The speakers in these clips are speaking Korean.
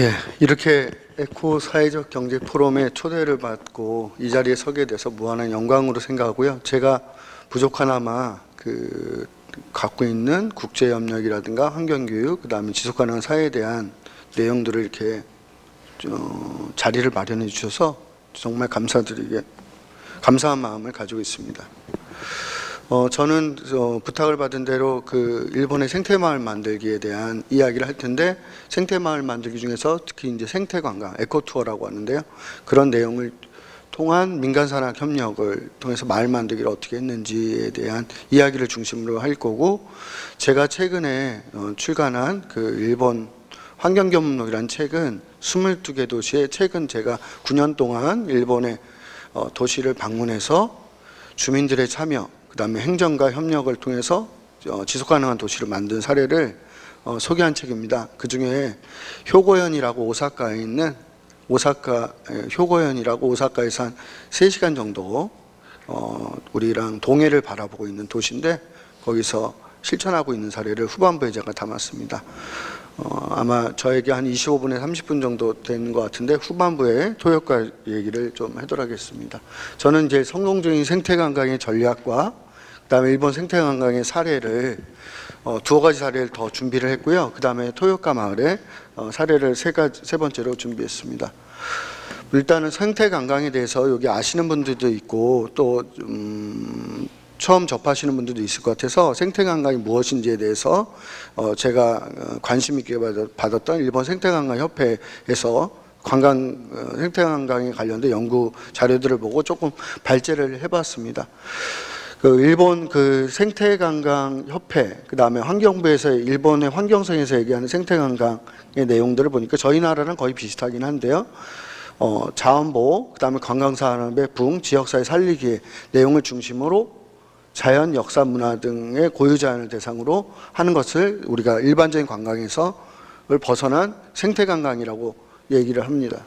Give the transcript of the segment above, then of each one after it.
예, 이렇게 에코 사회적 경제 포럼에 초대를 받고 이 자리에 서게 돼서 무한한 영광으로 생각하고요. 제가 부족하나마 갖고 있는 국제 협력이라든가 환경 교육, 그다음에 지속 가능한 사회에 대한 내용들을 이렇게 자리를 마련해 주셔서 정말 감사한 마음을 가지고 있습니다. 저는 부탁을 받은 대로 일본의 생태마을 만들기에 대한 이야기를 할 텐데, 생태마을 만들기 중에서 특히 이제 생태관광, 에코투어라고 하는데요. 그런 내용을 통한 민간산학 협력을 통해서 마을 만들기를 어떻게 했는지에 대한 이야기를 중심으로 할 거고, 제가 최근에 출간한 일본 환경교문록이라는 책은 22개 도시에 최근 제가 9년 동안 일본의 도시를 방문해서 주민들의 참여, 그 다음에 행정과 협력을 통해서 지속가능한 도시를 만든 사례를 소개한 책입니다. 그 중에 효고현이라고 오사카에 있는 효고현이라고 오사카에서 한 3시간 정도 우리랑 동해를 바라보고 있는 도시인데, 거기서 실천하고 있는 사례를 후반부에 제가 담았습니다. 아마 저에게 한 25분에 30분 정도 되는 것 같은데, 후반부에 토요과 얘기를 좀 하도록 하겠습니다. 저는 이제 성공적인 생태관광의 전략과 그다음에 일본 생태관광의 사례를 두어 가지 사례를 더 준비를 했고요. 그다음에 토요카 마을의 사례를 세 번째로 준비했습니다. 일단은 생태관광에 대해서 여기 아시는 분들도 있고 또 처음 접하시는 분들도 있을 것 같아서 생태관광이 무엇인지에 대해서 제가 관심 있게 받았던 일본 생태관광협회에서 생태관광에 관련된 연구 자료들을 보고 조금 발제를 해봤습니다. 일본 생태관광협회, 그 다음에 환경부에서 일본의 환경성에서 얘기하는 생태관광의 내용들을 보니까 저희 나라랑 거의 비슷하긴 한데요. 자원보호, 그 다음에 관광산업의 부흥, 지역사회 살리기의 내용을 중심으로 자연, 역사, 문화 등의 고유자연을 대상으로 하는 것을 우리가 일반적인 관광에서 벗어난 생태관광이라고 얘기를 합니다.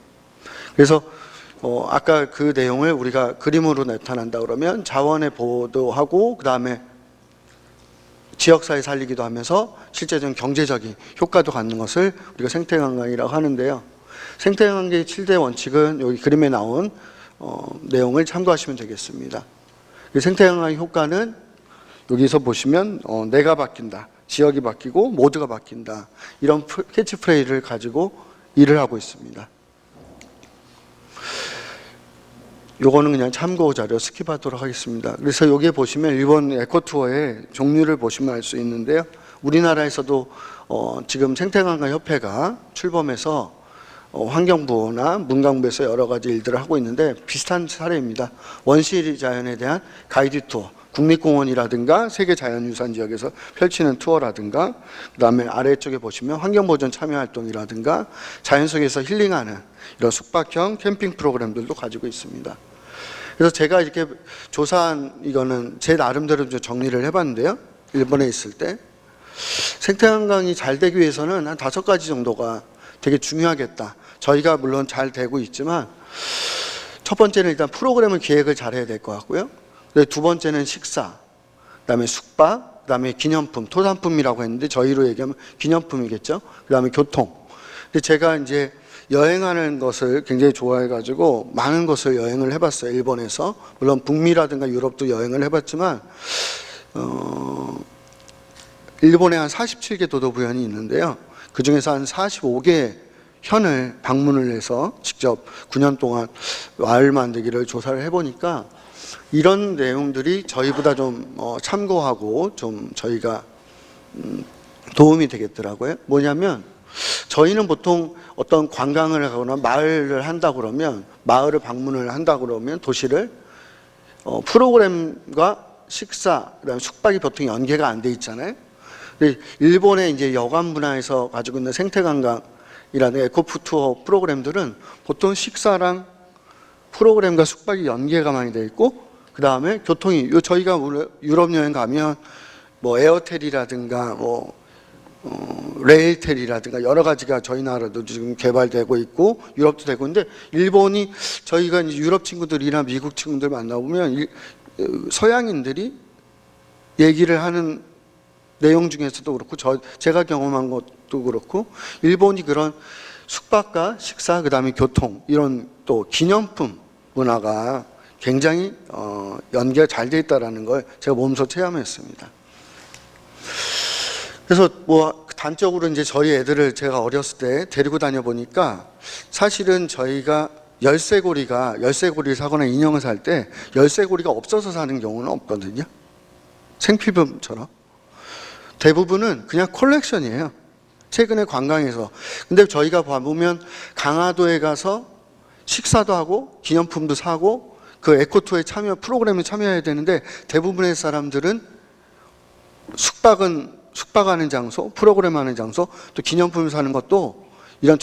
그래서 아까 그 내용을 우리가 그림으로 나타난다 그러면 자원의 보호도 하고, 그 다음에 지역사회 살리기도 하면서 실제적인 경제적인 효과도 갖는 것을 우리가 생태관광이라고 하는데요. 생태관광의 7대 원칙은 여기 그림에 나온 내용을 참고하시면 되겠습니다. 생태관광의 효과는 여기서 보시면 내가 바뀐다, 지역이 바뀌고 모두가 바뀐다, 이런 캐치프레이즈를 가지고 일을 하고 있습니다. 요거는 그냥 참고 자료 스킵하도록 하겠습니다. 그래서 여기에 보시면 일본 에코투어의 종류를 보시면 알 수 있는데요. 우리나라에서도 지금 생태관광협회가 출범해서 환경부나 문광부에서 여러 가지 일들을 하고 있는데 비슷한 사례입니다. 원시리 자연에 대한 가이드 투어, 국립공원이라든가 세계자연유산 지역에서 펼치는 투어라든가, 그 다음에 아래쪽에 보시면 환경보전 참여활동이라든가 자연 속에서 힐링하는 이런 숙박형 캠핑 프로그램들도 가지고 있습니다. 그래서 제가 이렇게 조사한 이거는 제 나름대로 좀 정리를 해봤는데요. 일본에 있을 때 생태관광이 잘 되기 위해서는 한 5가지 정도가 되게 중요하겠다. 저희가 물론 잘 되고 있지만, 첫 번째는 일단 프로그램을 기획을 잘 해야 될 것 같고요. 두 번째는 식사, 그 다음에 숙박, 그 다음에 기념품, 토산품이라고 했는데 저희로 얘기하면 기념품이겠죠. 그 다음에 교통. 근데 제가 이제 여행하는 것을 굉장히 좋아해가지고 많은 곳을 여행을 해봤어요. 일본에서. 물론 북미라든가 유럽도 여행을 해봤지만 일본에 한 47개 도도부현이 있는데요. 그 중에서 한 45개 현을 방문을 해서 직접 9년 동안 마을 만들기를 조사를 해보니까 이런 내용들이 저희보다 좀 참고하고 좀 저희가 도움이 되겠더라고요. 뭐냐면 저희는 보통 어떤 관광을 하거나 마을을 한다 그러면, 마을을 방문을 한다 그러면 도시를 프로그램과 식사, 그다음에 숙박이 보통 연계가 안 돼 있잖아요. 근데 일본의 이제 여관 문화에서 가지고 있는 생태관광이라는 에코투어 프로그램들은 보통 식사랑 프로그램과 숙박이 연계가 많이 돼 있고, 그 다음에 교통이, 저희가 유럽 여행 가면 뭐 에어텔이라든가 레일텔이라든가 여러 가지가 저희 나라도 지금 개발되고 있고 유럽도 되고 있는데, 일본이 저희가 이제 유럽 친구들이나 미국 친구들 만나보면 서양인들이 얘기를 하는 내용 중에서도 그렇고 제가 경험한 것도 그렇고, 일본이 그런 숙박과 식사, 그다음에 교통, 이런 또 기념품 문화가 굉장히 연계가 잘 돼 있다라는 걸 제가 몸소 체험했습니다. 그래서 뭐 단적으로 이제 저희 애들을 제가 어렸을 때 데리고 다녀 보니까 사실은 저희가 열쇠고리를 사거나 인형을 살 때 열쇠고리가 없어서 사는 경우는 없거든요. 생필품처럼. 대부분은 그냥 컬렉션이에요. 최근에 관광에서. 근데 저희가 보면 강화도에 가서 식사도 하고 기념품도 사고 그 에코투어에 프로그램에 참여해야 되는데 대부분의 사람들은 숙박하는 장소, 프로그램 하는 장소, 또 기념품 사는 것도 이런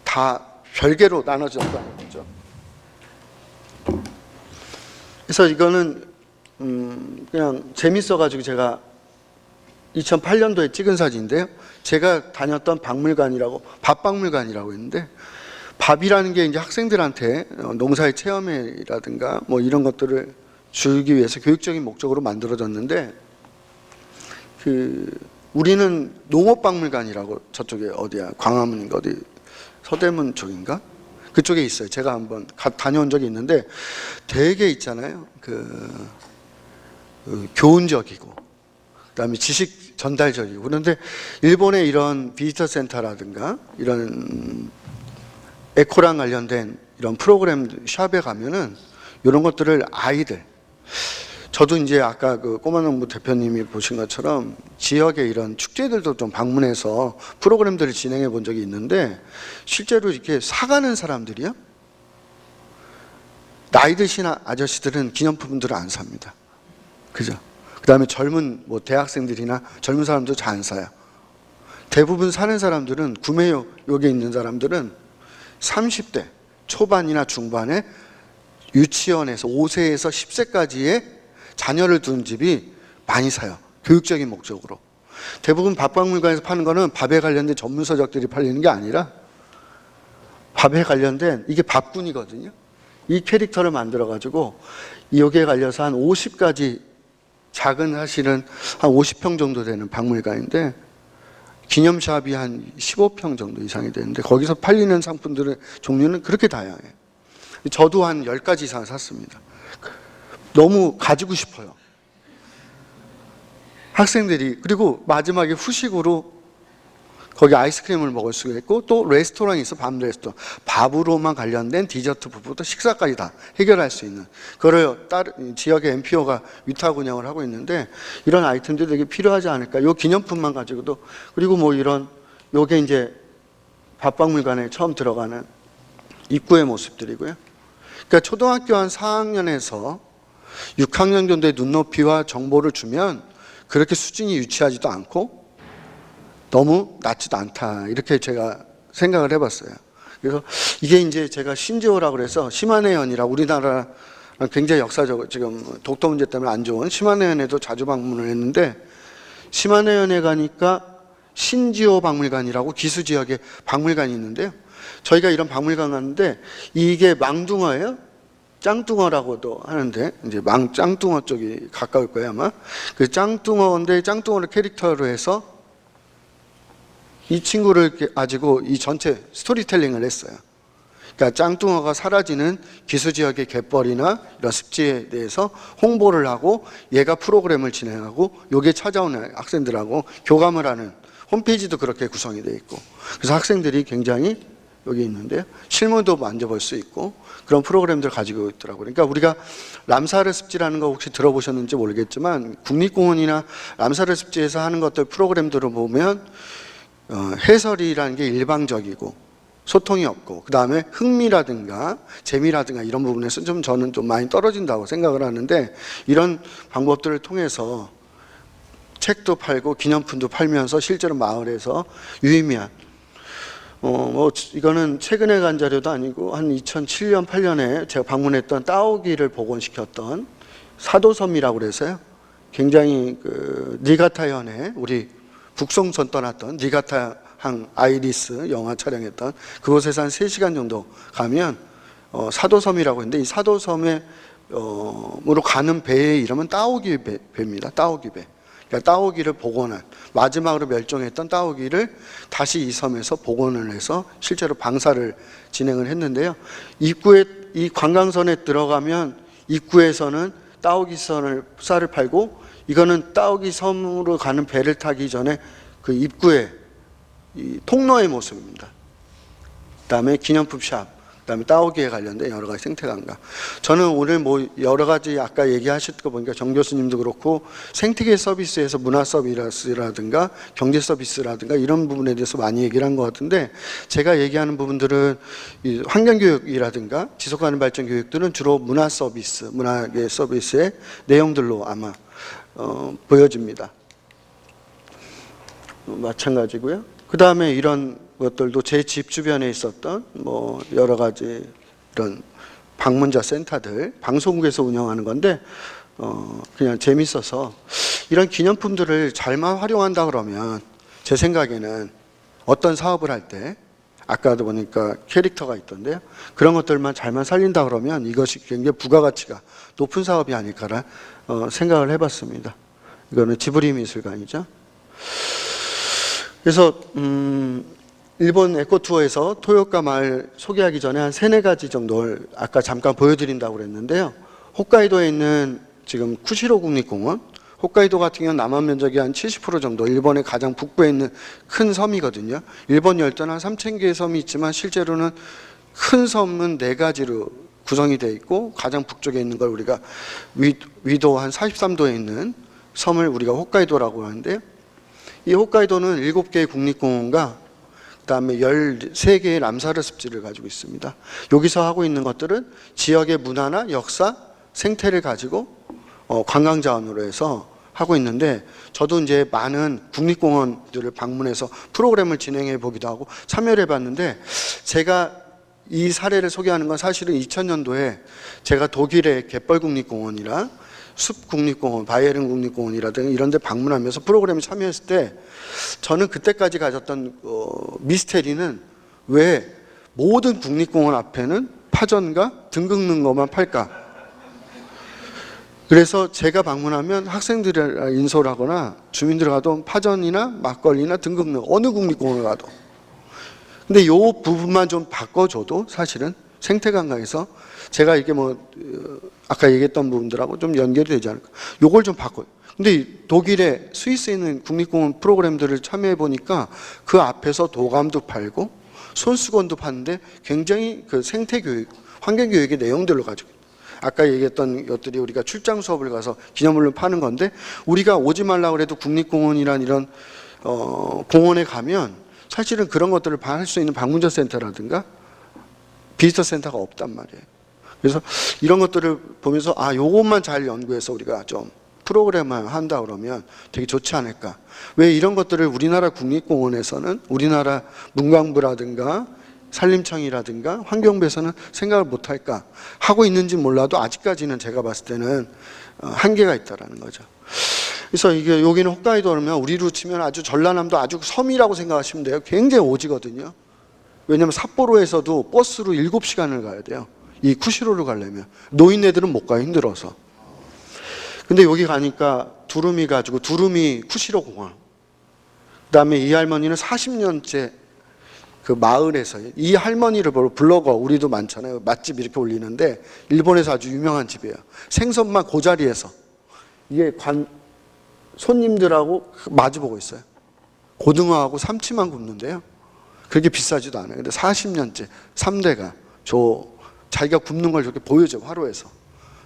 다 별개로 나눠졌다는 거죠. 그래서 이거는 그냥 재밌어가지고 제가 2008년도에 찍은 사진인데요. 제가 다녔던 박물관이라고, 밥박물관이라고 있는데, 밥이라는 게 이제 학생들한테 농사의 체험이라든가 뭐 이런 것들을 주기 위해서 교육적인 목적으로 만들어졌는데, 우리는 농업박물관이라고 저쪽에 어디야, 광화문인가 어디, 서대문 쪽인가? 그쪽에 있어요. 제가 한번 다녀온 적이 있는데 되게 있잖아요. 교훈적이고 그다음에 지식 전달적이고. 그런데 일본의 이런 비지터 센터라든가 이런 에코랑 관련된 이런 프로그램 샵에 가면은 이런 것들을 아이들, 저도 이제 아까 그 꼬마농부 대표님이 보신 것처럼 지역의 이런 축제들도 좀 방문해서 프로그램들을 진행해 본 적이 있는데 실제로 이렇게 사가는 사람들이요, 나이 드신 아저씨들은 기념품들을 안 삽니다. 그죠? 그 다음에 젊은 뭐 대학생들이나 젊은 사람도 잘 안 사요. 대부분 사는 사람들은, 구매욕에 있는 사람들은 30대 초반이나 중반에 유치원에서 5세에서 10세까지의 자녀를 둔 집이 많이 사요. 교육적인 목적으로. 대부분 밥박물관에서 파는 거는 밥에 관련된 전문 서적들이 팔리는 게 아니라 밥에 관련된, 이게 밥꾼이거든요. 이 캐릭터를 만들어 가지고 여기에 관려서 한 50가지 작은, 사실은 한 50평 정도 되는 박물관인데 기념샵이 한 15평 정도 이상이 되는데 거기서 팔리는 상품들의 종류는 그렇게 다양해요. 저도 한 10가지 이상 샀습니다. 너무 가지고 싶어요. 학생들이. 그리고 마지막에 후식으로 거기 아이스크림을 먹을 수가 있고 또 레스토랑이 있어. 밥 레스토랑. 밥으로만 관련된 디저트부터 식사까지 다 해결할 수 있는, 그걸 지역의 NPO가 위탁 운영을 하고 있는데 이런 아이템들이 되게 필요하지 않을까. 요 기념품만 가지고도. 그리고 뭐 이런, 요게 이제 밥박물관에 처음 들어가는 입구의 모습들이고요. 그러니까 초등학교 한 4학년에서 6학년 정도의 눈높이와 정보를 주면 그렇게 수준이 유치하지도 않고 너무 낮지도 않다, 이렇게 제가 생각을 해봤어요. 그래서 이게 이제 제가 신지호라고 그래서 심한해연이라고, 우리나라 굉장히 역사적으로 지금 독도 문제 때문에 안 좋은 심한해연에도 자주 방문을 했는데, 심한해연에 가니까 신지호 박물관이라고 기수지역에 박물관이 있는데요. 저희가 이런 박물관 갔는데 이게 망둥어예요. 짱뚱어라고도 하는데 이제 짱뚱어 쪽이 가까울 거예요 아마. 그 짱뚱어인데 짱뚱어를 캐릭터로 해서 이 친구를 가지고 이 전체 스토리텔링을 했어요. 그러니까 짱뚱어가 사라지는 기수지역의 갯벌이나 이런 습지에 대해서 홍보를 하고 얘가 프로그램을 진행하고 여기에 찾아오는 학생들하고 교감을 하는 홈페이지도 그렇게 구성이 되어 있고, 그래서 학생들이 굉장히 여기 있는데요, 실물도 만져볼 수 있고 그런 프로그램들을 가지고 있더라고요. 그러니까 우리가 람사르 습지라는 거 혹시 들어보셨는지 모르겠지만 국립공원이나 람사르 습지에서 하는 것들 프로그램들을 보면 해설이라는 게 일방적이고 소통이 없고, 그 다음에 흥미라든가 재미라든가 이런 부분에서 저는 좀 많이 떨어진다고 생각을 하는데, 이런 방법들을 통해서 책도 팔고 기념품도 팔면서 실제로 마을에서 유의미한, 이거는 최근에 간 자료도 아니고 한 2007년 8년에 제가 방문했던 따오기를 복원시켰던 사도섬이라고 그래서요, 굉장히 니가타현에 우리 북송선 떠났던 니가타항 아이리스 영화 촬영했던 그곳에서 한 3시간 정도 가면 사도섬이라고 했는데, 이 사도섬에 으로 가는 배의 이름은 따오기 배입니다. 따오기 배. 그러니까 따오기를 복원한, 마지막으로 멸종했던 따오기를 다시 이 섬에서 복원을 해서 실제로 방사를 진행을 했는데요. 입구에, 이 관광선에 들어가면 입구에서는 따오기 쌀을 팔고, 이거는 따오기 섬으로 가는 배를 타기 전에 그 입구에 이 통로의 모습입니다. 그다음에 기념품 샵, 그다음에 따오기에 관련된 여러 가지 생태관광. 저는 오늘 뭐 여러 가지 아까 얘기하실 거 보니까 정 교수님도 그렇고 생태계 서비스에서 문화 서비스라든가 경제 서비스라든가 이런 부분에 대해서 많이 얘기를 한 것 같은데, 제가 얘기하는 부분들은 이 환경교육이라든가 지속가능 발전 교육들은 주로 문화 서비스, 문화계 서비스의 내용들로 아마 보여집니다. 마찬가지고요. 그 다음에 이런 것들도 제 집 주변에 있었던 뭐 여러 가지 이런 방문자 센터들, 방송국에서 운영하는 건데 그냥 재밌어서 이런 기념품들을 잘만 활용한다 그러면 제 생각에는 어떤 사업을 할 때 아까도 보니까 캐릭터가 있던데요. 그런 것들만 잘만 살린다 그러면 이것이 굉장히 부가가치가 높은 사업이 아닐까라 생각을 해봤습니다. 이거는 지브리 미술관이죠. 그래서 일본 에코투어에서 토요오카 마을 소개하기 전에 한 3-4가지 정도를 아까 잠깐 보여드린다고 그랬는데요. 홋카이도에 있는 지금 쿠시로 국립공원, 홋카이도 같은 경우는 남한 면적이 한 70% 정도, 일본의 가장 북부에 있는 큰 섬이거든요. 일본 열도는 한 3,000개의 섬이 있지만 실제로는 큰 섬은 4가지로 구성이 되어 있고, 가장 북쪽에 있는 걸 우리가 위도 한 43도에 있는 섬을 우리가 홋카이도라고 하는데요. 이 홋카이도는 7개의 국립공원과 그다음에 13개의 람사르 습지를 가지고 있습니다. 여기서 하고 있는 것들은 지역의 문화나 역사, 생태를 가지고 관광 자원으로 해서 하고 있는데, 저도 이제 많은 국립공원들을 방문해서 프로그램을 진행해 보기도 하고 참여를 해봤는데, 제가 이 사례를 소개하는 건 사실은 2000년도에 제가 독일의 갯벌국립공원이랑 숲국립공원, 바이에른 국립공원이라든가 이런 데 방문하면서 프로그램에 참여했을 때 저는 그때까지 가졌던 미스테리는 왜 모든 국립공원 앞에는 파전과 등 긁는 것만 팔까? 그래서 제가 방문하면 학생들을 인솔 하거나 주민들 가도 파전이나 막걸리나 등 긁는 어느 국립공원을 가도. 근데 이 부분만 좀 바꿔줘도 사실은 생태관광에서 제가 이게 뭐 아까 얘기했던 부분들하고 좀 연결이 되지 않을까. 요걸 좀 바꿔요. 근데 독일의 스위스에 있는 국립공원 프로그램들을 참여해 보니까 그 앞에서 도감도 팔고 손수건도 파는데 굉장히 그 생태교육, 환경교육의 내용들로 가지고, 아까 얘기했던 것들이 우리가 출장 수업을 가서 기념물로 파는 건데, 우리가 오지 말라고 그래도 국립공원이란 이런 공원에 가면 사실은 그런 것들을 할 수 있는 방문자 센터라든가 비지터 센터가 없단 말이에요. 그래서 이런 것들을 보면서 요것만 잘 연구해서 우리가 좀 프로그램을 한다 그러면 되게 좋지 않을까. 왜 이런 것들을 우리나라 국립공원에서는, 우리나라 문광부라든가 산림청이라든가 환경부에서는 생각을 못할까 하고 있는지 몰라도 아직까지는 제가 봤을 때는 한계가 있다라는 거죠. 그래서 이게 여기는 홋카이도 그러면 우리로 치면 아주 전라남도 아주 섬이라고 생각하시면 돼요. 굉장히 오지거든요. 왜냐하면 삿포로에서도 버스로 7시간을 가야 돼요. 이 쿠시로를 가려면 노인네들은 못 가요, 힘들어서. 근데 여기 가니까 두루미 가지고, 두루미 쿠시로 공원, 그 다음에 이 할머니는 40년째 그 마을에서, 이 할머니를 보러 블로거, 우리도 많잖아요, 맛집 이렇게 올리는데 일본에서 아주 유명한 집이에요. 생선만 그 자리에서 이게 손님들하고 마주보고 있어요. 고등어하고 삼치만 굽는데요, 그렇게 비싸지도 않아요. 근데 40년째 3대가 자기가 굽는 걸 저렇게 보여줘, 화로에서.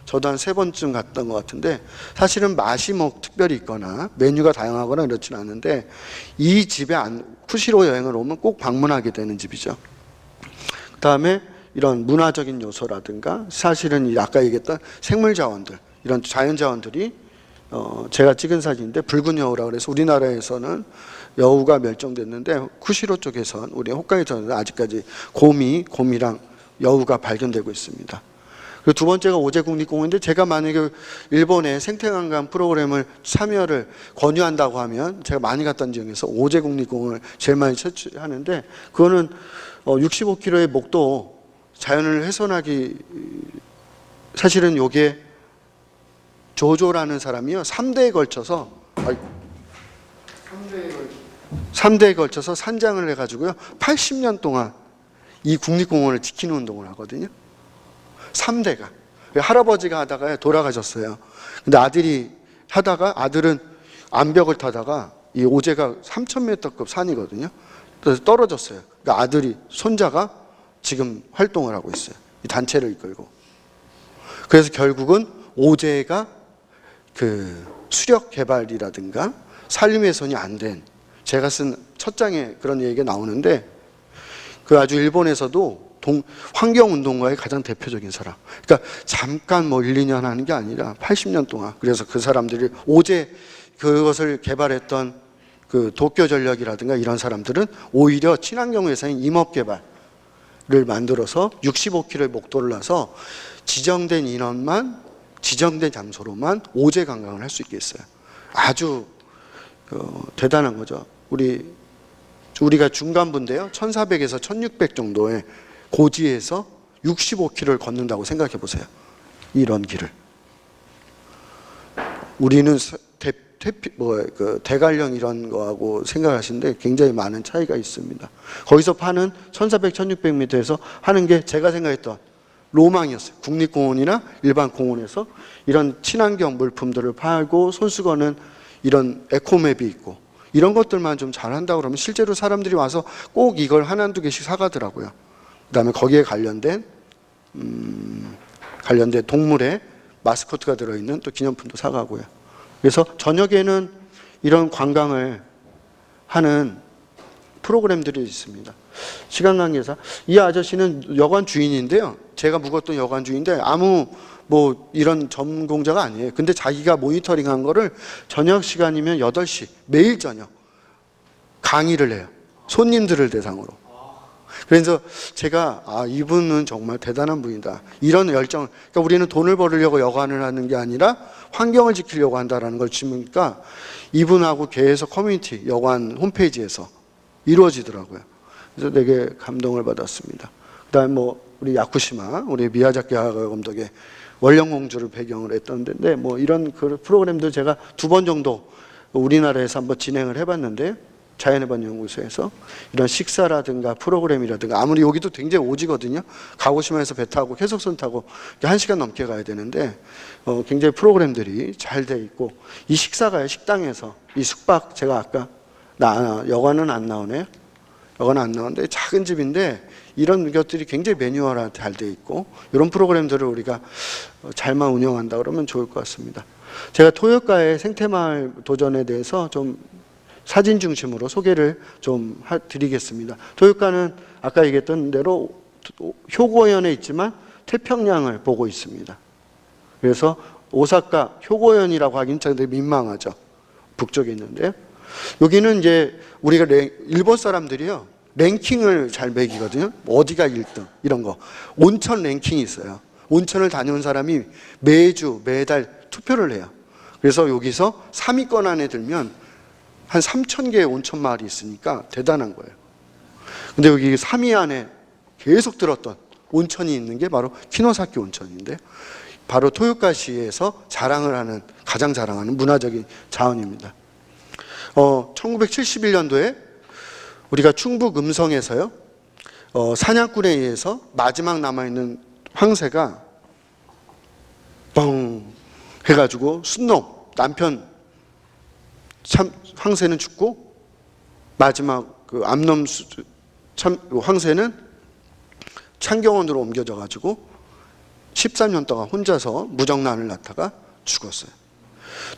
저도 한 3번쯤 갔던 것 같은데, 사실은 맛이 뭐 특별히 있거나 메뉴가 다양하거나 그렇지는 않은데, 이 집에 쿠시로 여행을 오면 꼭 방문하게 되는 집이죠. 그 다음에 이런 문화적인 요소라든가, 사실은 아까 얘기했던 생물자원들, 이런 자연자원들이 제가 찍은 사진인데, 붉은 여우라 그래서 우리나라에서는 여우가 멸종됐는데 쿠시로 쪽에선, 우리 홋카이도는 아직까지 곰이랑 여우가 발견되고 있습니다. 그리고 두 번째가 오제국립공원인데, 제가 만약에 일본의 생태관광 프로그램을 참여를 권유한다고 하면 제가 많이 갔던 지역에서 오제국립공원을 제일 많이 채취하는데, 그거는 65km의 목도 자연을 훼손하기, 사실은 요게 조조라는 사람이요 3대에 걸쳐서 3대에 걸쳐서 산장을 해가지고요 80년 동안 이 국립공원을 지키는 운동을 하거든요. 3대가. 할아버지가 하다가 돌아가셨어요. 근데 아들이 하다가 아들은 암벽을 타다가 이 오제가 3,000m급 산이거든요. 그래서 떨어졌어요. 그러니까 아들이 손자가 지금 활동을 하고 있어요. 이 단체를 이끌고. 그래서 결국은 오제가 그 수력 개발이라든가 산림 훼손이 안 된, 제가 쓴 첫 장에 그런 얘기가 나오는데 그 아주 일본에서도 환경운동가의 가장 대표적인 사람. 그러니까 잠깐 뭐 1, 2년 하는 게 아니라 80년 동안. 그래서 그 사람들이 오제 그것을 개발했던 그 도쿄전력이라든가 이런 사람들은 오히려 친환경 회사인 임업개발을 만들어서 65km의 목도를 놔서 지정된 인원만, 지정된 장소로만 오제 관광을 할 수 있게 했어요. 아주 대단한 거죠. 우리가 중간부인데요. 1400에서 1600 정도의 고지에서 65km를 걷는다고 생각해 보세요. 이런 길을. 우리는 대관령 이런 거하고 생각하시는데 굉장히 많은 차이가 있습니다. 거기서 파는 1400, 1600m에서 하는 게 제가 생각했던 로망이었어요. 국립공원이나 일반 공원에서 이런 친환경 물품들을 팔고 손수건은 이런 에코맵이 있고 이런 것들만 좀 잘한다 그러면 실제로 사람들이 와서 꼭 이걸 하나 두 개씩 사가더라고요. 그 다음에 거기에 관련된 동물의 마스코트가 들어있는 또 기념품도 사가고요. 그래서 저녁에는 이런 관광을 하는 프로그램들이 있습니다. 시간 관계상 이 아저씨는 여관 주인인데요. 제가 묵었던 여관 주인인데 아무 뭐 이런 전공자가 아니에요. 근데 자기가 모니터링한 거를 저녁 시간이면 8시 매일 저녁 강의를 해요. 손님들을 대상으로. 그래서 제가 이분은 정말 대단한 분이다. 이런 열정을, 그러니까 우리는 돈을 벌으려고 여관을 하는 게 아니라 환경을 지키려고 한다는 걸 지니까 이분하고 계속 커뮤니티 여관 홈페이지에서 이루어지더라고요. 그래서 되게 감동을 받았습니다. 그다음에 뭐 우리 야쿠시마, 우리 미야자키 하가 감독의 원령공주를 배경으로 했던데 뭐 이런 그 프로그램도 제가 2번 정도 우리나라에서 한번 진행을 해봤는데 자연해방연구소에서 이런 식사라든가 프로그램이라든가 아무리 여기도 굉장히 오지거든요. 가고시마에서 배 타고 해석선 타고 1시간 넘게 가야 되는데 굉장히 프로그램들이 잘 돼 있고 이 식사가요 식당에서 이 숙박 제가 아까 여관은 안 나오네요. 여관은 안 나오는데 작은 집인데 이런 것들이 굉장히 매뉴얼화 잘 돼 있고 이런 프로그램들을 우리가 잘만 운영한다 그러면 좋을 것 같습니다. 제가 토요카의 생태마을 도전에 대해서 좀 사진 중심으로 소개를 좀 드리겠습니다. 토요카는 아까 얘기했던 대로 효고현에 있지만 태평양을 보고 있습니다. 그래서 오사카 효고현이라고 하긴 참 민망하죠. 북쪽에 있는데요. 여기는 이제 우리가 일본 사람들이요 랭킹을 잘 매기거든요. 어디가 1등 이런 거. 온천 랭킹이 있어요. 온천을 다녀온 사람이 매달 투표를 해요. 그래서 여기서 3위권 안에 들면 한 3,000개의 온천 마을이 있으니까 대단한 거예요. 근데 여기 3위 안에 계속 들었던 온천이 있는 게 바로 키노사키 온천인데 바로 토요카시에서 가장 자랑하는 문화적인 자원입니다. 1971년도에 우리가 충북 음성에서요 사냥꾼에 의해서 마지막 남아있는 황새가 뻥 해가지고 순놈 남편 황새는 죽고 마지막 그 암놈 황새는 창경원으로 옮겨져 가지고 13년 동안 혼자서 무정란을 낳다가 죽었어요.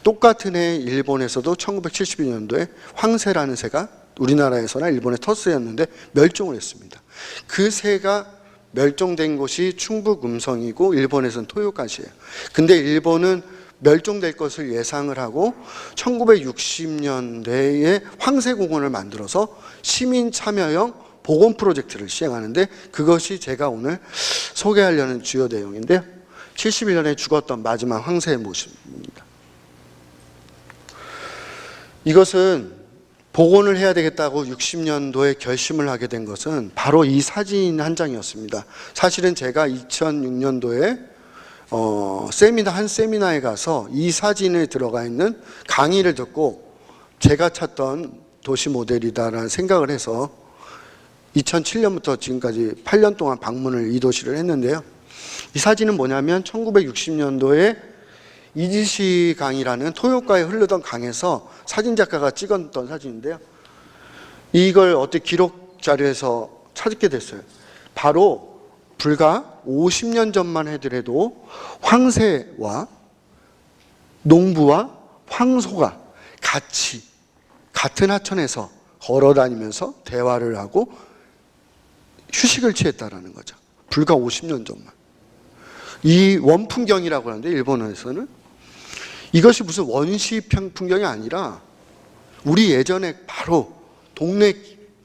똑같은 해 일본에서도 1972년도에 황새라는 새가 우리나라에서나 일본의 터스였는데 멸종을 했습니다. 그 새가 멸종된 곳이 충북 음성이고 일본에서는 토요카시예요. 근데 일본은 멸종될 것을 예상을 하고 1960년대에 황새공원을 만들어서 시민 참여형 복원 프로젝트를 시행하는데 그것이 제가 오늘 소개하려는 주요 내용인데요. 71년에 죽었던 마지막 황새의 모습입니다. 이것은 복원을 해야 되겠다고 60년도에 결심을 하게 된 것은 바로 이 사진 한 장이었습니다. 사실은 제가 2006년도에 한 세미나에 가서 이 사진에 들어가 있는 강의를 듣고 제가 찾던 도시 모델이다라는 생각을 해서 2007년부터 지금까지 8년 동안 방문을 이 도시를 했는데요. 이 사진은 뭐냐면 1960년도에 이지시 강이라는 토요가에 흐르던 강에서 사진작가가 찍었던 사진인데요. 이걸 어떻게 기록 자료에서 찾게 됐어요. 바로 불과 50년 전만 하더라도 황새와 농부와 황소가 같은 하천에서 걸어 다니면서 대화를 하고 휴식을 취했다라는 거죠. 불과 50년 전만. 이 원풍경이라고 하는데 일본어에서는 이것이 무슨 원시 풍경이 아니라 우리 예전에 바로 동네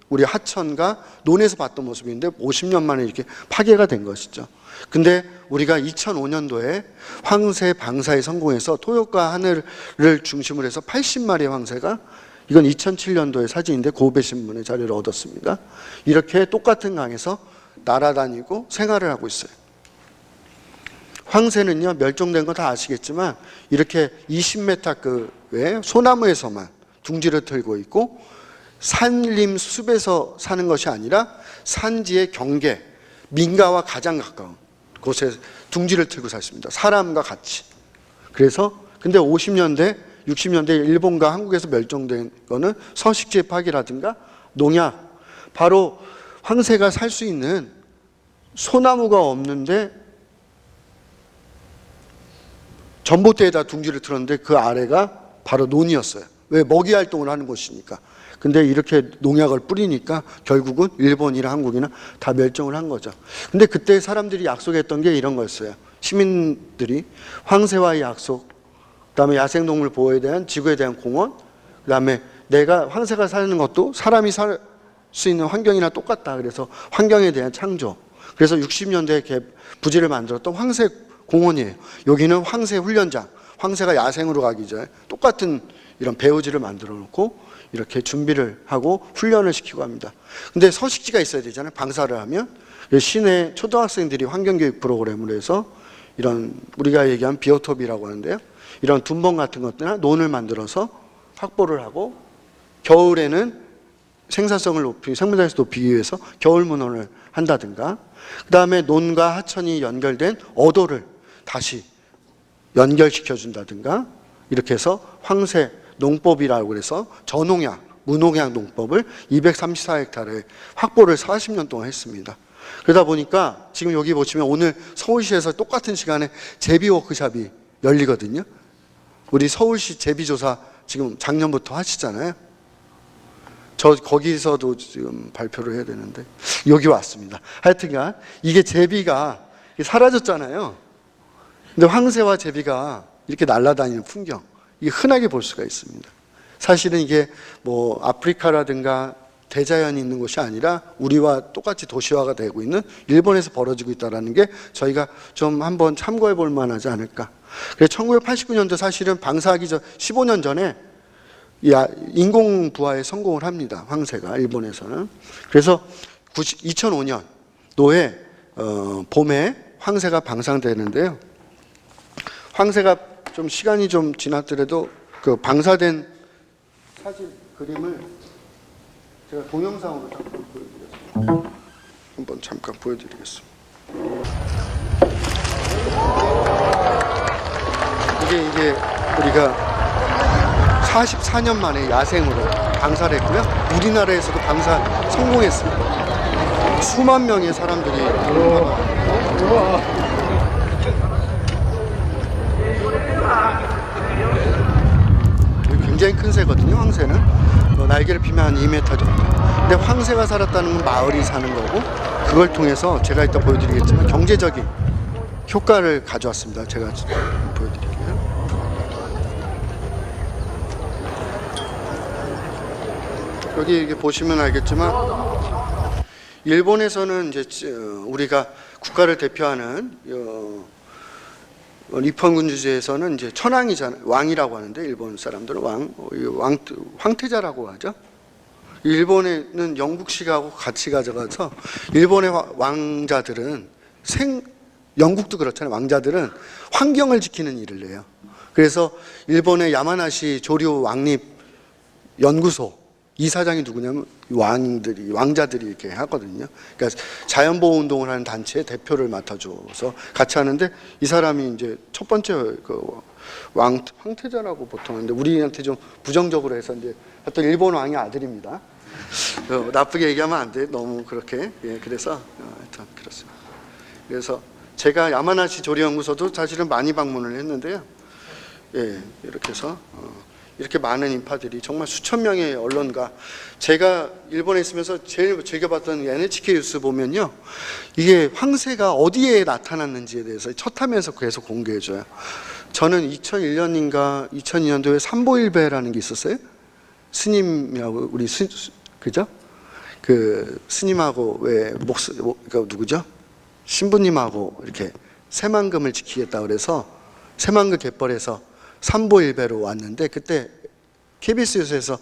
우리 하천과 논에서 봤던 모습인데 50년 만에 이렇게 파괴가 된 것이죠. 근데 우리가 2005년도에 황새 방사에 성공해서 토요가 하늘을 중심으로 해서 80마리의 황새가, 이건 2007년도의 사진인데 고베 신문의 자료를 얻었습니다. 이렇게 똑같은 강에서 날아다니고 생활을 하고 있어요. 황새는요, 멸종된 거 다 아시겠지만 이렇게 20m급의 소나무에서만 둥지를 틀고 있고 산림 숲에서 사는 것이 아니라 산지의 경계, 민가와 가장 가까운 곳에 둥지를 틀고 살습니다. 사람과 같이. 그래서 근데 50년대, 60년대 일본과 한국에서 멸종된 거는 서식지 파괴라든가 농약, 바로 황새가 살 수 있는 소나무가 없는데 전봇대에다 둥지를 틀었는데 그 아래가 바로 논이었어요. 왜? 먹이 활동을 하는 곳이니까. 근데 이렇게 농약을 뿌리니까 결국은 일본이나 한국이나 다 멸종을 한 거죠. 근데 그때 사람들이 약속했던 게 이런 거였어요. 시민들이 황새와의 약속, 그다음에 야생동물 보호에 대한 지구에 대한 공헌, 그다음에 내가 황새가 사는 것도 사람이 살 수 있는 환경이나 똑같다. 그래서 환경에 대한 창조. 그래서 60년대에 부지를 만들었던 황새 공원이에요. 여기는 황새 훈련장, 황새가 야생으로 가기 전에 똑같은 이런 배우지를 만들어 놓고 이렇게 준비를 하고 훈련을 시키고 합니다. 근데 서식지가 있어야 되잖아요. 방사를 하면. 시내 초등학생들이 환경교육 프로그램을 해서 이런 우리가 얘기한 비오톱이라고 하는데요. 이런 둔벙 같은 것들이나 논을 만들어서 확보를 하고 겨울에는 생산성을 높이기, 생물다에서 높이기 위해서 겨울 문헌을 한다든가, 그 다음에 논과 하천이 연결된 어도를 다시 연결시켜 준다든가, 이렇게 해서 황새 농법이라고 해서 저농약, 무농약 농법을 234헥타르에 확보를 40년 동안 했습니다. 그러다 보니까 지금 여기 보시면 오늘 서울시에서 똑같은 시간에 제비 워크숍이 열리거든요. 우리 서울시 제비조사 지금 작년부터 하시잖아요. 저 거기서도 지금 발표를 해야 되는데 여기 왔습니다. 하여튼간 이게 제비가 사라졌잖아요. 근데 황새와 제비가 이렇게 날아다니는 풍경, 이게 흔하게 볼 수가 있습니다. 사실은 이게 뭐 아프리카라든가 대자연이 있는 곳이 아니라 우리와 똑같이 도시화가 되고 있는 일본에서 벌어지고 있다는 게 저희가 좀 한번 참고해 볼 만하지 않을까. 그래서 1989년도 사실은 방사하기 전 15년 전에 인공 부화에 성공을 합니다. 황새가 일본에서는. 그래서 2005년도에 봄에 황새가 방사되는데요. 황새가 좀 시간이 좀 지났더라도 그 방사된 사진 그림을 제가 동영상으로 잠깐 보여드리겠습니다. 한번 잠깐 보여드리겠습니다. 이게 우리가 44년 만에 야생으로 방사를 했고요. 우리나라에서도 방사 성공했습니다. 수만 명의 사람들이 굉장히 큰 새거든요. 황새는 날개를 피면 한 2m 정도. 근데 황새가 살았다는 건 마을이 사는 거고, 그걸 통해서 제가 이따 보여드리겠지만 경제적인 효과를 가져왔습니다. 제가 보여드릴게요. 여기 이렇게 보시면 알겠지만 일본에서는 이제 우리가 국가를 대표하는 입헌군주제에서는 이제 천황이잖아요. 왕이라고 하는데 일본 사람들은 황태자라고 하죠. 일본에는 영국식하고 같이 가져가서 일본의 왕자들은 영국도 그렇잖아요. 왕자들은 환경을 지키는 일을 해요. 그래서 일본의 야마나시 조류 왕립 연구소 이사장이 누구냐면 왕자들이 이렇게 하거든요. 그러니까 자연보호 운동을 하는 단체의 대표를 맡아줘서 같이 하는데, 이 사람이 이제 첫 번째 그 황태자라고 보통 하는데 우리한테 좀 부정적으로 해서 이제 하여튼 일본 왕의 아들입니다. 나쁘게 얘기하면 안 돼. 너무 그렇게. 예, 그래서 하여튼 그렇습니다. 그래서 제가 야마나시 조류연구소도 사실은 많이 방문을 했는데요. 예, 이렇게 해서 이렇게 많은 인파들이 정말 수천 명의 언론가, 제가 일본에 있으면서 제일 즐겨봤던 NHK 뉴스 보면요, 이게 황새가 어디에 나타났는지에 대해서 첫 화면에서 계속 공개해줘요. 저는 2001년인가 2002년도에 삼보일배라는 게 있었어요. 스님하고 우리 그죠? 그 스님하고 왜 그러니까 누구죠? 신부님하고 이렇게 새만금을 지키겠다 그래서 새만금 갯벌에서 삼보일배로 왔는데, 그때 KBS 뉴스에서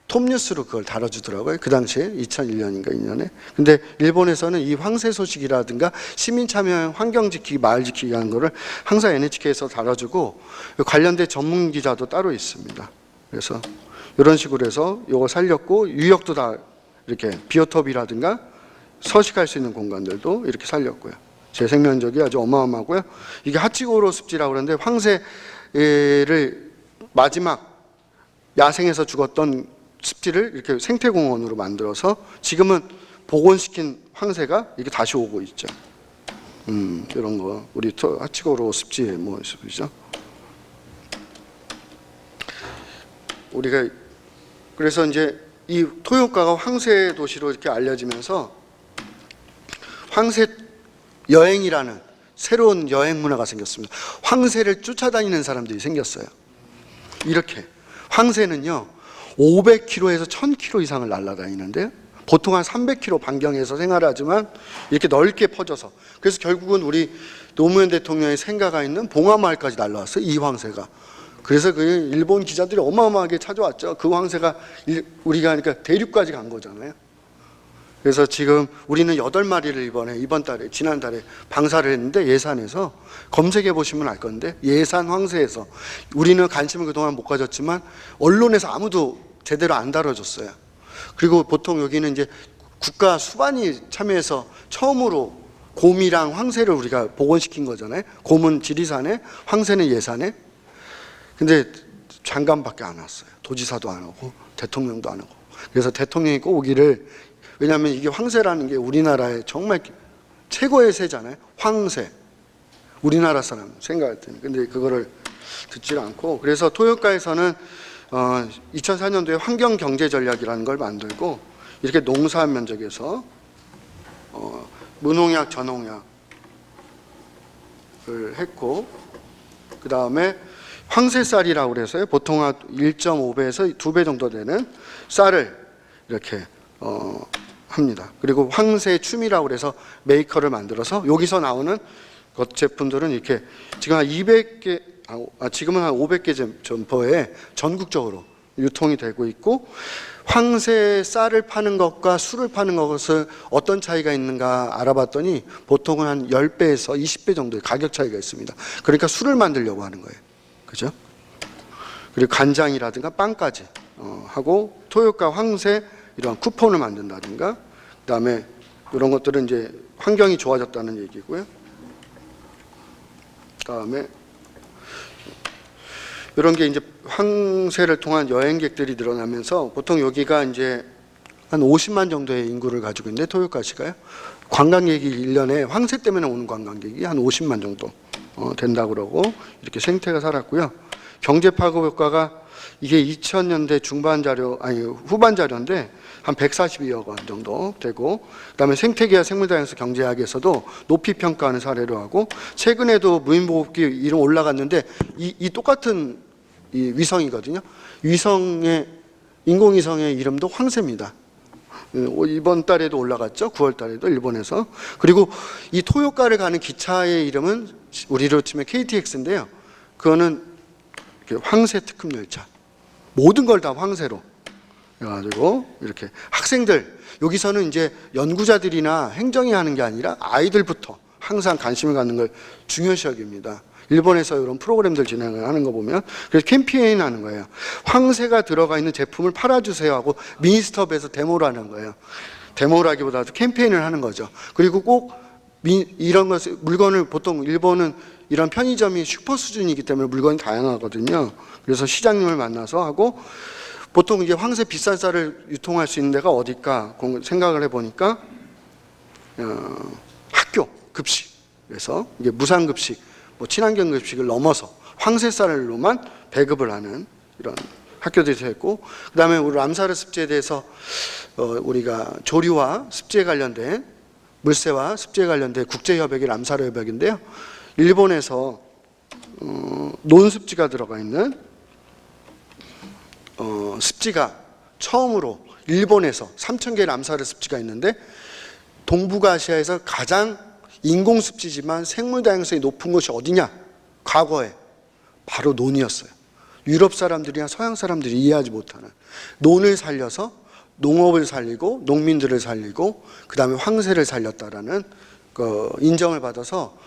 톱뉴스로 그걸 다뤄주더라고요. 그 당시에 2001년인가 2년에. 근데 일본에서는 이 황새 소식이라든가 시민 참여 환경 지키기, 마을 지키기 하는 거를 항상 NHK에서 다뤄주고, 관련된 전문 기자도 따로 있습니다. 그래서 이런 식으로 해서 이거 살렸고, 유역도 다 이렇게 비오톱이라든가 서식할 수 있는 공간들도 이렇게 살렸고요. 재생 면적이 아주 어마어마하고요. 이게 하치고로 습지라고 그러는데, 황새를 마지막 야생에서 죽었던 습지를 이렇게 생태공원으로 만들어서 지금은 복원시킨 황새가 이렇게 다시 오고 있죠. 이런 거 우리 하치고로 습지의 모습이죠. 우리가 그래서 이제 이 토요오카가 황새 도시로 이렇게 알려지면서 황새 여행이라는 새로운 여행 문화가 생겼습니다. 황새를 쫓아다니는 사람들이 생겼어요. 이렇게 황새는요 500km에서 1000km 이상을 날아다니는데요, 보통 한 300km 반경에서 생활하지만 이렇게 넓게 퍼져서, 그래서 결국은 우리 노무현 대통령의 생가가 있는 봉하마을까지 날아왔어요, 이 황새가. 그래서 그 일본 기자들이 어마어마하게 찾아왔죠. 그 황새가 우리가 그러니까 대륙까지 간 거잖아요. 그래서 지금 우리는 8마리를 이번 달에 지난달에 방사를 했는데, 예산에서 검색해 보시면 알 건데, 예산 황새에서 우리는 관심을 그동안 못 가졌지만 언론에서 아무도 제대로 안 다뤄줬어요. 그리고 보통 여기는 이제 국가 수반이 참여해서 처음으로 곰이랑 황새를 우리가 복원시킨 거잖아요. 곰은 지리산에, 황새는 예산에. 근데 장관밖에 안 왔어요. 도지사도 안 오고 대통령도 안 오고. 그래서 대통령이 꼭 오기를, 왜냐하면 이게 황새라는 게 우리나라의 정말 최고의 새잖아요. 황새. 우리나라 사람 생각할 때는. 근데 그거를 듣지 않고, 그래서 토요오카에서는 2004년도에 환경경제전략이라는 걸 만들고, 이렇게 농사 면적에서 무농약, 저농약을 했고, 그 다음에 황새쌀이라고 그래서요, 보통 한 1.5배에서 2배 정도 되는 쌀을 이렇게 합니다. 그리고 황새 춤이라고 그래서 메이커를 만들어서 여기서 나오는 것 제품들은 이렇게 지금 한 200개, 지금은 한 500개 점포에 전국적으로 유통이 되고 있고, 황새 쌀을 파는 것과 술을 파는 것을 어떤 차이가 있는가 알아봤더니 보통은 한 10배에서 20배 정도의 가격 차이가 있습니다. 그러니까 술을 만들려고 하는 거예요. 그죠? 그리고 간장이라든가 빵까지 하고, 토요오카 황새 이런 쿠폰을 만든다든가, 그 다음에 이런 것들은 이제 환경이 좋아졌다는 얘기고요. 그 다음에 이런 게 이제 황새를 통한 여행객들이 늘어나면서, 보통 여기가 이제 한 50만 정도의 인구를 가지고 있는데, 토요오카시가요. 관광객이 1년에 황새 때문에 오는 관광객이 한 50만 정도 된다고 그러고, 이렇게 생태가 살았고요. 경제 파급 효과가 이게 2000년대 후반 자료인데 한 142억 원 정도 되고, 그다음에 생태계와 생물다양성 경제학에서도 높이 평가하는 사례로 하고, 최근에도 무인보급기 이름 올라갔는데 이 똑같은 이 위성이거든요. 인공위성의 이름도 황새입니다. 이번 달에도 올라갔죠. 9월 달에도 일본에서. 그리고 이 토요오카를 가는 기차의 이름은 우리로 치면 KTX인데요. 그거는 황새 특급 열차. 모든 걸 다 황새로 해가지고 이렇게 학생들, 여기서는 이제 연구자들이나 행정이 하는 게 아니라 아이들부터 항상 관심을 갖는 걸 중요시 여깁니다. 일본에서 이런 프로그램들 진행을 하는 거 보면 그래서 캠페인 하는 거예요. 황새가 들어가 있는 제품을 팔아주세요 하고 미니스톱에서 데모를 하는 거예요. 데모라기보다도 캠페인을 하는 거죠. 그리고 꼭 이런 것을 물건을 보통 일본은 이런 편의점이 슈퍼 수준이기 때문에 물건이 다양하거든요. 그래서 시장님을 만나서 하고 보통 이제 황새 비싼 쌀을 유통할 수 있는 데가 어딜까 생각을 해보니까 학교 급식, 그래서 이게 무상급식, 뭐 친환경 급식을 넘어서 황새 쌀로만 배급을 하는 이런 학교들이 있고, 그 다음에 우리 람사르 습지에 대해서 우리가 조류와 습지에 관련된 물새와 습지에 관련된 국제협약이 람사르 협약인데요. 일본에서 논습지가 들어가 있는 습지가 처음으로 일본에서 3,000개의 람사르 습지가 있는데 동북아시아에서 가장 인공습지지만 생물 다양성이 높은 곳이 어디냐? 과거에 바로 논이었어요. 유럽 사람들이나 서양 사람들이 이해하지 못하는 논을 살려서 농업을 살리고 농민들을 살리고 그 다음에 황새를 살렸다라는 인정을 받아서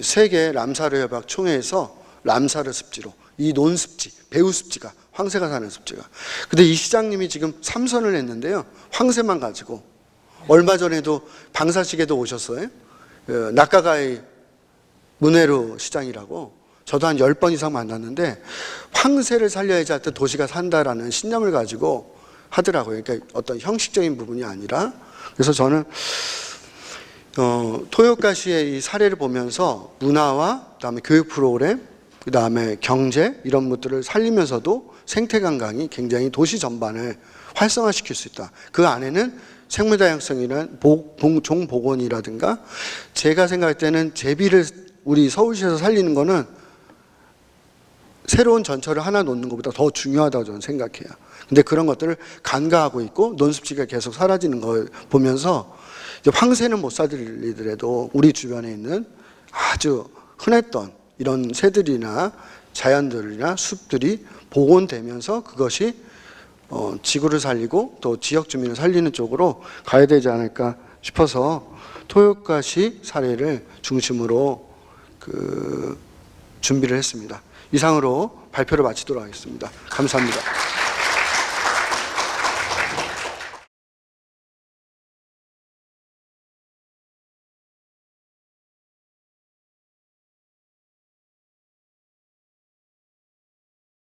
세계 람사르 협약 총회에서 람사르 습지로 이 논습지, 배후습지가 황새가 사는 습지가. 근데 이 시장님이 지금 3선을 했는데요. 황새만 가지고 얼마 전에도 방사시계도 오셨어요. 나카가이 문에루 시장이라고 저도 한 10번 이상 만났는데 황새를 살려야지 하여튼 도시가 산다라는 신념을 가지고 하더라고요. 그러니까 어떤 형식적인 부분이 아니라. 그래서 저는 토요카시의 이 사례를 보면서 문화와 그다음에 교육 프로그램, 그다음에 경제 이런 것들을 살리면서도 생태 관광이 굉장히 도시 전반을 활성화시킬 수 있다. 그 안에는 생물 다양성이란 종복원이라든가 제가 생각할 때는 제비를 우리 서울시에서 살리는 거는 새로운 전철을 하나 놓는 것보다 더 중요하다고 저는 생각해요. 근데 그런 것들을 간과하고 있고 논습지가 계속 사라지는 걸 보면서 황새는 못 살리더라도 우리 주변에 있는 아주 흔했던 이런 새들이나 자연들이나 숲들이 복원되면서 그것이 지구를 살리고 또 지역 주민을 살리는 쪽으로 가야 되지 않을까 싶어서 토요카시 사례를 중심으로 준비를 했습니다. 이상으로 발표를 마치도록 하겠습니다. 감사합니다.